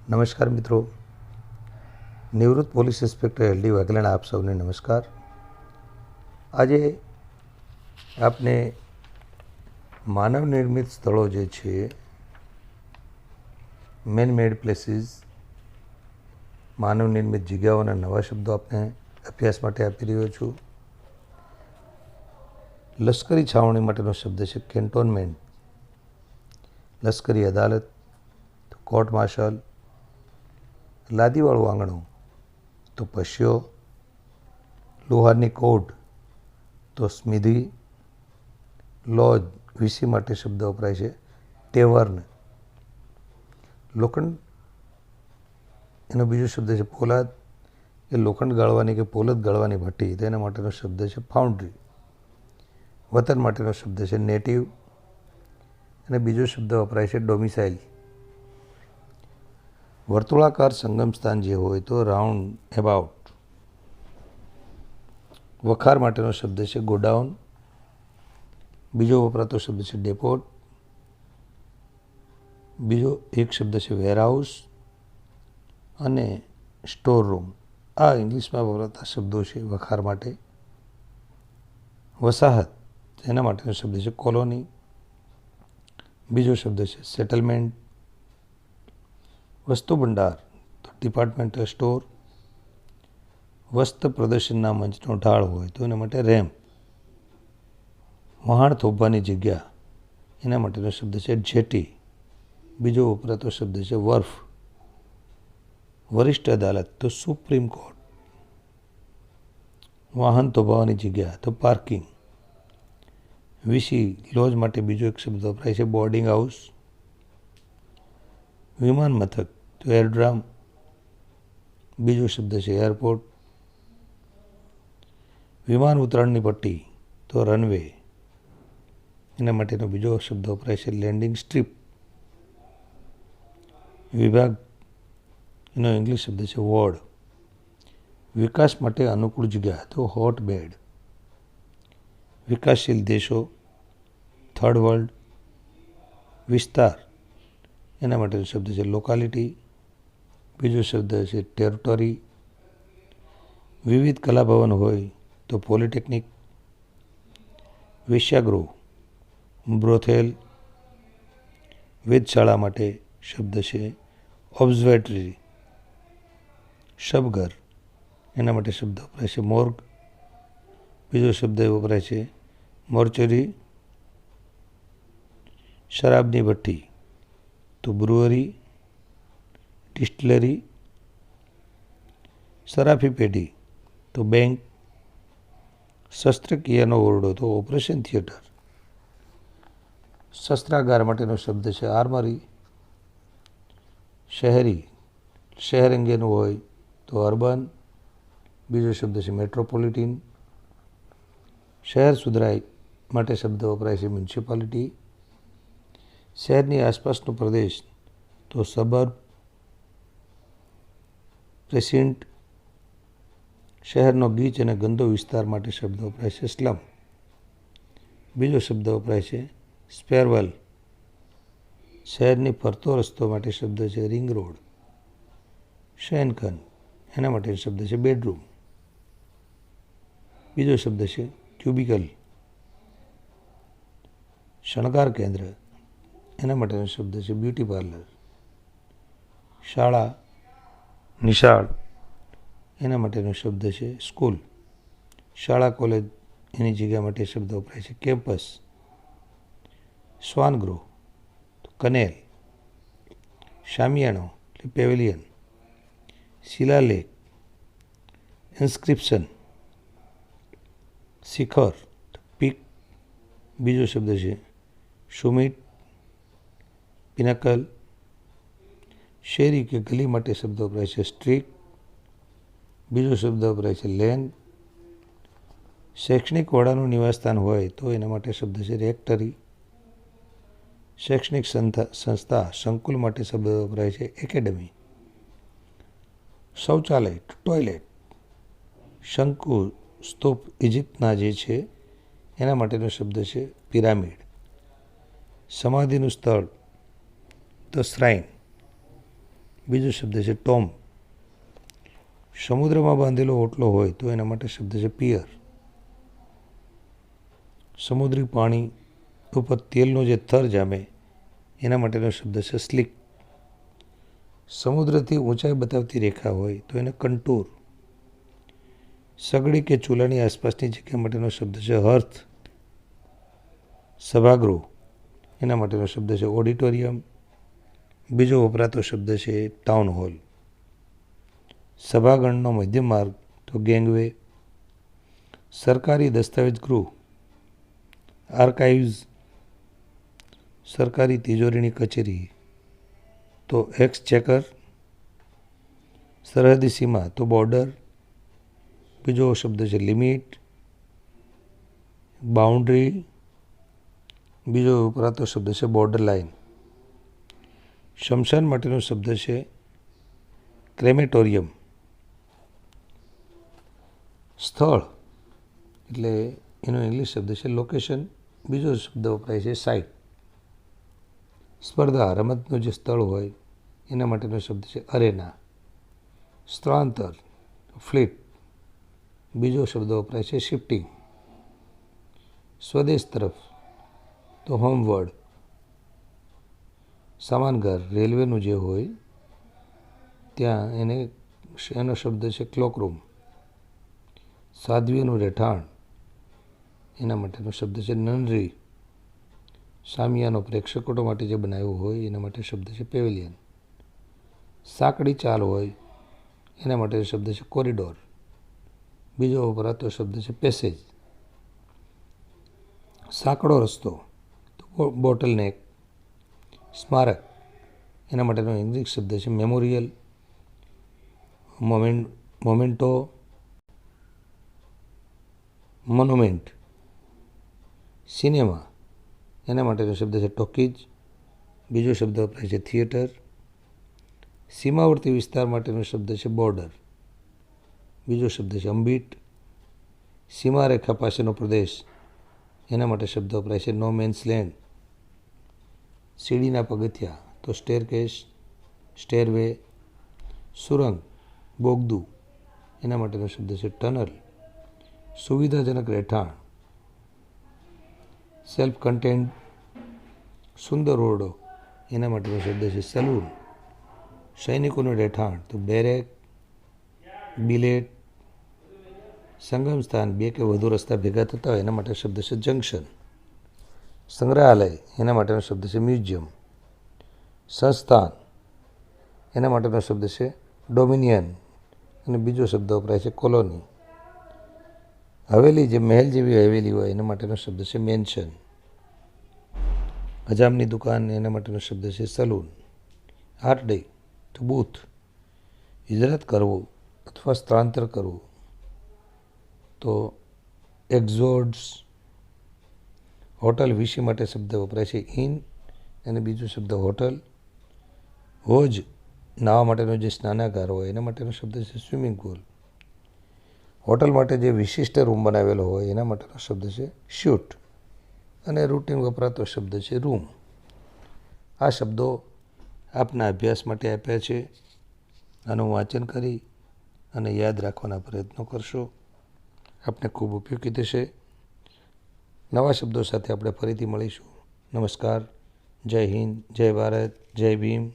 નમસ્કાર મિત્રો, નિવૃત્ત પોલીસ ઇન્સ્પેક્ટર એલ.ડી. વાઘેલાના આપ સૌને નમસ્કાર। આજે આપને માનવ નિર્મિત સ્થળો જે છે, મેન મેડ પ્લેસીસ, માનવ નિર્મિત જગ્યાઓના નવા શબ્દો આપને અભ્યાસ માટે આપી રહ્યો છું। લશ્કરી છાવણી માટેનો શબ્દ છે કેન્ટોનમેન્ટ, લશ્કરી અદાલત, કોર્ટ માર્શલ, લાદીવાળું આંગણું તો પશ્યો, લોહારની કોડ તો સ્મિધી, લોજ વીસી માટે શબ્દ વપરાય છે ટેવર્ન, લોખંડ એનો બીજો શબ્દ છે પોલાદ, એ લોખંડ ગાળવાની કે પોલદ ગાળવાની ભઠ્ઠી, તેના માટેનો શબ્દ છે ફાઉન્ડ્રી। વતન માટેનો શબ્દ છે નેટિવ અને બીજો શબ્દ વપરાય છે ડોમિસાઇલ। વર્તુળાકાર સંગમ સ્થાન જે હોય તો રાઉન્ડ એબાઉટ। વખાર માટેનો શબ્દ છે ગોડાઉન, બીજો વપરાતો શબ્દ છે ડેપોટ, બીજો એક શબ્દ છે વેરહાઉસ અને સ્ટોર રૂમ। આ ઇંગ્લિશમાં વપરાતા શબ્દો છે વખાર માટે। વસાહત એના માટેનો શબ્દ છે કોલોની, બીજો શબ્દ છે સેટલમેન્ટ। વસ્તુ ભંડાર તો ડિપાર્ટમેન્ટલ સ્ટોર, વસ્ત્ર પ્રદર્શનના મંચનો ઢાળ હોય તો એના માટે રેમ્પ। વહાણ થોભવાની જગ્યા એના માટેનો શબ્દ છે જેટી, બીજો વપરાતો શબ્દ છે વર્ફ। વરિષ્ઠ અદાલત તો સુપ્રીમ કોર્ટ, વાહન થોભાવવાની જગ્યા તો પાર્કિંગ। વીસી લોજ માટે બીજો એક શબ્દ વપરાય છે બોર્ડિંગ હાઉસ। વિમાન મથક તો એરડ્રામ, બીજો શબ્દ છે એરપોર્ટ। વિમાન ઉતરાણની પટ્ટી તો રનવે, એના માટેનો બીજો શબ્દ વપરાય છે લેન્ડિંગ સ્ટ્રીપ। વિભાગ એનો ઇંગ્લિશ શબ્દ છે વોર્ડ। વિકાસ માટે અનુકૂળ જગ્યા તો હોટ બેડ। વિકાસશીલ દેશો થર્ડ વર્લ્ડ। વિસ્તાર એના માટેનો શબ્દ છે લોકાલિટી, બીજો શબ્દ છે ટેરિટોરી। વિવિધ કલાભવન હોય તો પોલિટેકનિક। વેશ્યાગૃહ બ્રોથેલ। વેધશાળા માટે શબ્દ છે ઓબ્ઝર્વેટરી। શબઘર એના માટે શબ્દ વપરાય છે મોર્ગ, બીજો શબ્દ વપરાય છે મોર્ચરી। શરાબની ભઠ્ઠી તો બ્રુઅરી, ડિસ્ટિલરી। સરાફી પેઢી તો બેંક। શસ્ત્રક્રિયાનો ઓરડો તો ઓપરેશન થિયેટર। શસ્ત્રાગાર માટેનો શબ્દ છે આર્મરી। શહેરી શહેર અંગેનું હોય તો અર્બન, બીજો શબ્દ છે મેટ્રોપોલિટીન। શહેર સુધરાય માટે શબ્દ વપરાય છે મ્યુનિસિપાલિટી। શહેરની આસપાસનો પ્રદેશ તો સબર્બ, પ્રેસિન્ટ। શહેરનો ગીચ અને ગંદો વિસ્તાર માટે શબ્દ વપરાય છે સ્લમ, બીજો શબ્દ વપરાય છે સ્પેરવેલ। શહેરની ફરતો રસ્તો માટે શબ્દ છે રિંગ રોડ। શયનખંડ એના માટે શબ્દ છે બેડરૂમ, બીજો શબ્દ છે ક્યુબિકલ। શણગાર કેન્દ્ર એના માટેનો શબ્દ છે બ્યુટી પાર્લર। શાળા નિશાળ એના માટેનો શબ્દ છે સ્કૂલ। શાળા કોલેજ એની જગ્યા માટે શબ્દ વપરાય છે કેમ્પસ। શ્વાનગૃહ તો કનેલ। શામિયાણો એટલે પેવેલિયન। શિલાલેખ ઇન્સ્ક્રિપ્શન। શિખર પીક, બીજો શબ્દ છે સુમિટ, પિનાકલ। શેરી કે ગલી માટે શબ્દ વપરાય છે સ્ટ્રીટ, બીજો શબ્દ વપરાય છે લેન। શૈક્ષણિક વડાનું નિવાસસ્થાન હોય તો એના માટે શબ્દ છે રેક્ટરી। શૈક્ષણિક સંસ્થા સંકુલ માટે શબ્દ વપરાય છે એકેડમી। શૌચાલય ટોયલેટ। શંકુ સ્તૂપ ઇજિપ્તના જે છે એના માટેનો શબ્દ છે પિરામિડ। સમાધિનું સ્થળ તો શ્રાઇન। બીજો શબ્દ છે ટોમ. સમુદ્રમાં બાંધેલો ઓટલો હોય તો એના માટે શબ્દ છે પિયર. સમુદ્રી પાણી ઉપર તેલનો જે થર જામે એના માટેનો શબ્દ છે સ્લીક. સમુદ્રથી ઊંચાઈ બતાવતી રેખા હોય તો એને કંટૂર. સગડી કે ચૂલાની આસપાસની જગ્યા માટેનો શબ્દ છે હર્થ. સભાગૃહ એના માટેનો શબ્દ છે ઓડિટોરિયમ. બીજો વપરાતો શબ્દ છે ટાઉન હોલ. સભાગણનો મધ્ય માર્ગ તો ગેંગવે. સરકારી દસ્તાવેજ ગૃહ આર્કાઇવ્સ. સરકારી તિજોરીની કચેરી તો એક્સચેકર. સરહદી સીમા તો બોર્ડર. બીજો શબ્દ છે લિમિટ, બાઉન્ડ્રી. બીજો વપરાતો શબ્દ છે બોર્ડર લાઇન. શમશાન માટેનો શબ્દ છે ક્રેમેટોરિયમ. સ્થળ એટલે એનો ઇંગ્લિશ શબ્દ છે લોકેશન. બીજો શબ્દ વપરાય છે સાઇટ. સ્પર્ધા રમતનું જે સ્થળ હોય એના માટેનો શબ્દ છે અરેના. સ્થળાંતર ફ્લીટ. બીજો શબ્દ વપરાય છે શિફ્ટિંગ. સ્વદેશ તરફ તો હોમવર્ડ. સામાનઘર રેલવેનું જે હોય ત્યાં એનો શબ્દ છે ક્લોકરૂમ. સાધ્વીનું રહેઠાણ એના માટેનો શબ્દ છે નનરી. સામિયાનો પ્રેક્ષકો માટે જે બનાવ્યું હોય એના માટે શબ્દ છે પેવેલિયન. સાંકડી ચાલ હોય એના માટે શબ્દ છે કોરિડોર. બીજો વપરાતો શબ્દ છે પેસેજ. સાંકડો રસ્તો તો બોટલનેક. સ્મારક એના માટેનો ઇંગ્લિશ શબ્દ છે મેમોરિયલ. Memento, monument. સિનેમા એના માટેનો શબ્દ છે ટોકીજ. બીજો શબ્દ વપરાય છે થિયેટર. સીમાવર્તી વિસ્તાર માટેનો શબ્દ છે બોર્ડર. બીજો શબ્દ છે અંબીટ. સીમારેખા પાસેનો પ્રદેશ એના માટે શબ્દ વપરાય છે નો મેન્સ લેન્ડ. સીડીના પગથિયા તો સ્ટેરકેસ, સ્ટેરવે. સુરંગ, બોગદું એના માટેનો શબ્દ છે ટનલ. સુવિધાજનક રહેઠાણ સેલ્ફ કન્ટેન્ડ. સુંદર ઓરડો એના માટેનો શબ્દ છે સલૂન. સૈનિકોનું રહેઠાણ તો બેરેક, બિલેટ. સંગમ સ્થાન બે કે વધુ રસ્તા ભેગા થતા હોય એના માટે શબ્દ છે જંકશન. સંગ્રહાલય એના માટેનો શબ્દ છે મ્યુઝિયમ. સંસ્થાન એના માટેનો શબ્દ છે ડોમિનિયન અને બીજો શબ્દ વપરાય છે કોલોની. હવેલી જે મહેલ જેવી હવેલી હોય એના માટેનો શબ્દ છે મેન્શન. હજામની દુકાન એના માટેનો શબ્દ છે સલૂન. આર્ટડે તો બૂથ. હિજરત કરવું અથવા સ્થળાંતર કરવું તો એક્ઝોડ્સ. હોટલ વીસી માટે શબ્દ વપરાય છે ઇન અને બીજો શબ્દ હોટલ. હોજ નાહવા માટેનો જે સ્નાનાગાર હોય એના માટેનો શબ્દ છે સ્વિમિંગ પુલ. હોટલ માટે જે વિશિષ્ટ રૂમ બનાવેલો હોય એના માટેનો શબ્દ છે શૂટ અને રૂટિન વપરાતો શબ્દ છે રૂમ. આ શબ્દો આપના અભ્યાસ માટે આપ્યા છે. આનું વાંચન કરી અને યાદ રાખવાના પ્રયત્નો કરશો. આપને ખૂબ ઉપયોગી થશે. નવા શબ્દો સાથે આપણે ફરીથી મળીશું. નમસ્કાર. જય હિન્દ, જય ભારત, જય ભીમ.